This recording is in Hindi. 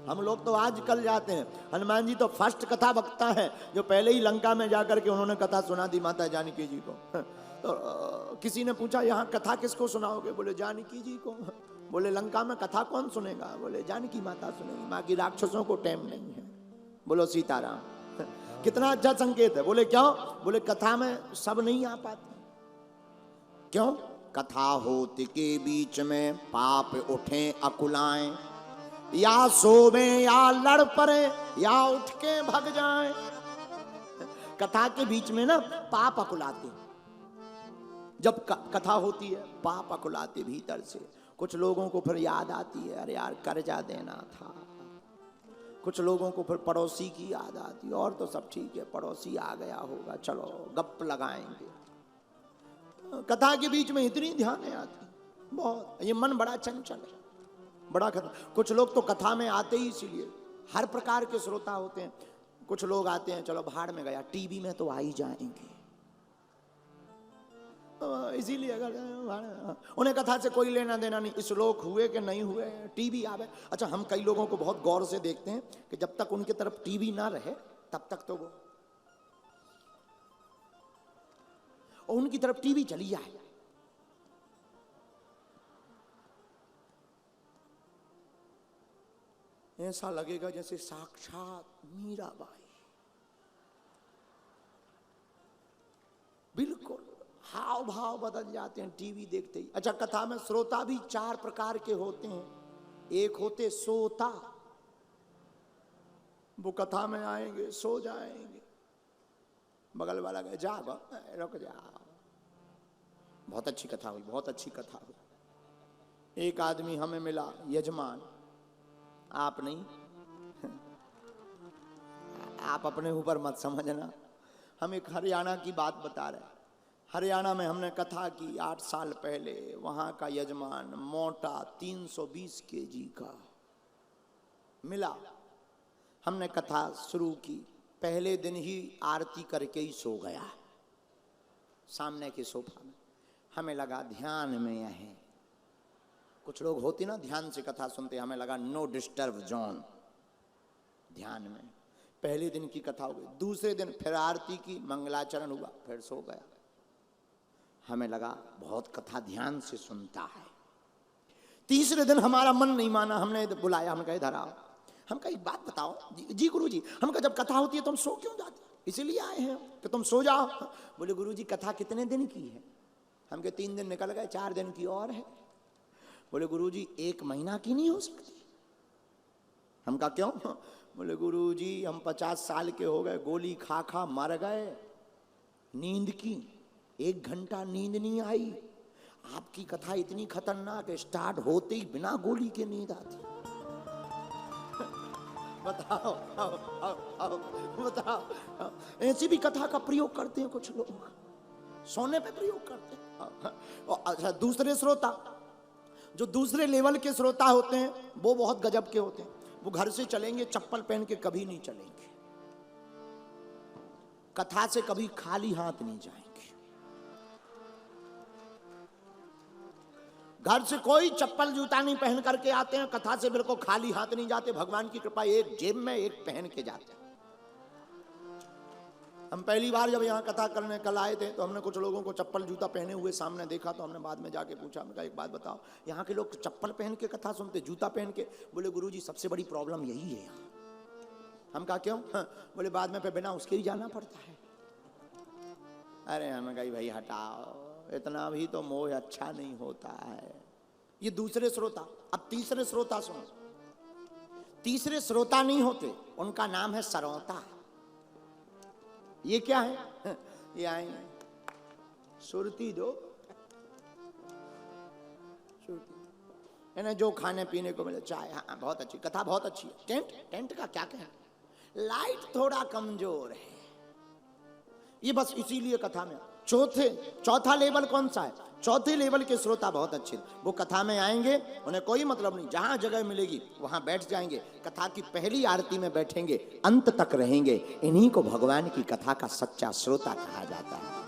हम लोग तो आजकल जाते हैं। हनुमान जी तो फर्स्ट कथा वक्ता है, जो पहले ही लंका में जाकर के उन्होंने कथा सुना दी माता जानकी जी को। तो किसी ने पूछा यहाँ कथा किसको सुनाओगे? बोले जानकी जी को। बोले लंका में कथा कौन सुनेगा? बोले जानकी माता सुनेगी, बाकी राक्षसों को टाइम नहीं है। बोलो सीताराम। कितना अच्छा संकेत है। बोले क्यों? बोले कथा में सब नहीं आ पाते। क्यों? कथा होती के बीच में पाप उठे अकुलाएं, या सोवे या लड़ पड़े या उठ के भग जाएं। कथा के बीच में ना पाप अकुलाते, जब कथा होती है पाप अकुलाते भीतर से। कुछ लोगों को फिर याद आती है, अरे यार कर्जा देना था। कुछ लोगों को फिर पड़ोसी की याद आती है, और तो सब ठीक है, पड़ोसी आ गया होगा, चलो गप लगाएंगे। कथा के बीच में इतनी ध्यान आती, बहुत। ये मन बड़ा चंचल है, बड़ा कथा। कुछ लोग तो कथा में आते ही इसीलिए, हर प्रकार के श्रोता होते हैं। कुछ लोग आते हैं, चलो भाड़ में गया, टीवी में तो आ ही जाएंगे, इसीलिए अगर उन्हें कथा से कोई लेना देना नहीं। श्लोक हुए कि नहीं हुए, टीवी आवे। अच्छा, हम कई लोगों को बहुत गौर से देखते हैं कि जब तक उनके तरफ टीवी ना रहे तब तक तो वो, और उनकी तरफ टीवी चली जाए, ऐसा लगेगा जैसे साक्षात मीराबाई। बिल्कुल हाव भाव बदल जाते हैं टीवी देखते ही। अच्छा, कथा में श्रोता भी 4 प्रकार के होते हैं। एक होते सोता, वो कथा में आएंगे सो जाएंगे, बगल वाला कहे जाओ रुक जाओ, बहुत अच्छी कथा हुई, बहुत अच्छी कथा हुई। एक आदमी हमें मिला, यजमान, आप नहीं, आप अपने ऊपर मत समझना, हम एक हरियाणा की बात बता रहे हैं। हरियाणा में हमने कथा की 8 साल पहले। वहां का यजमान मोटा 320 केजी का मिला। हमने कथा शुरू की, पहले दिन ही आरती करके ही सो गया सामने के सोफा में। हमें लगा ध्यान में है। कुछ लोग होते ना ध्यान से कथा सुनते, हमें लगा नो डिस्टर्ब जोन, ध्यान में। पहले दिन की कथा हो गई। दूसरे दिन फिर आरती की, मंगलाचरण हुआ, फिर सो गया। हमें लगा बहुत कथा ध्यान से सुनता है। तीसरे दिन हमारा मन नहीं माना, हमने बुलाया, हम कहे इधर आओ। हम कहा एक बात बताओ। जी गुरु जी, हम कहा जब कथा होती है तुम सो क्यों जाते? इसीलिए आए हैं कि तुम सो जाओ। बोले गुरु जी कथा कितने दिन की है? हम कहे 3 दिन निकल गए, 4 दिन की और है। बोले गुरु जी 1 महीना की नहीं हो सकती? हम कहा क्यों? बोले गुरु जी हम 50 साल के हो गए, गोली खा खा मर गए, नींद की 1 घंटा नींद नहीं आई। आपकी कथा इतनी खतरनाक है, स्टार्ट होते ही बिना गोली के नींद आती। बताओ आओ, आओ, आओ, बताओ। ऐसी भी कथा का प्रयोग करते हैं कुछ लोग, सोने पे प्रयोग करते हैं। अच्छा, दूसरे श्रोता, जो दूसरे लेवल के श्रोता होते हैं वो बहुत गजब के होते हैं। वो घर से चलेंगे चप्पल पहन के कभी नहीं चलेंगे, कथा से कभी खाली हाथ नहीं जाएंगे। घर से कोई चप्पल जूता नहीं पहन करके आते हैं, कथा से बिल्कुल खाली हाथ नहीं जाते। भगवान की कृपा, एक जेब में एक पहन के जाते हैं। हम पहली बार जब यहाँ कथा करने कल आए थे तो हमने कुछ लोगों को चप्पल जूता पहने हुए सामने देखा, तो हमने बाद में जाके पूछा, हमने कहा एक बात बताओ, यहाँ के लोग चप्पल पहन के कथा सुनते, जूता पहन के? बोले गुरुजी सबसे बड़ी प्रॉब्लम यही है यहाँ। हम कहा क्यों? बोले बाद में पे बिना उसके ही जाना पड़ता है। अरे हमें कही भाई हटाओ, इतना भी तो मोह अच्छा नहीं होता है। ये दूसरे श्रोता। अब तीसरे श्रोता सुनो। तीसरे श्रोता नहीं होते, उनका नाम है सरौता। ये क्या है? ये आएंगे, सुरती दो, सुरती, इन्हें जो खाने पीने को मिले, चाय, हाँ बहुत अच्छी कथा, बहुत अच्छी है। टेंट, टेंट का क्या कहना, लाइट थोड़ा कमजोर है, ये बस इसीलिए कथा में। चौथा लेवल कौन सा है? चौथे लेवल के श्रोता बहुत अच्छे, वो कथा में आएंगे, उन्हें कोई मतलब नहीं, जहां जगह मिलेगी वहां बैठ जाएंगे, कथा की पहली आरती में बैठेंगे, अंत तक रहेंगे। इन्हीं को भगवान की कथा का सच्चा श्रोता कहा जाता है।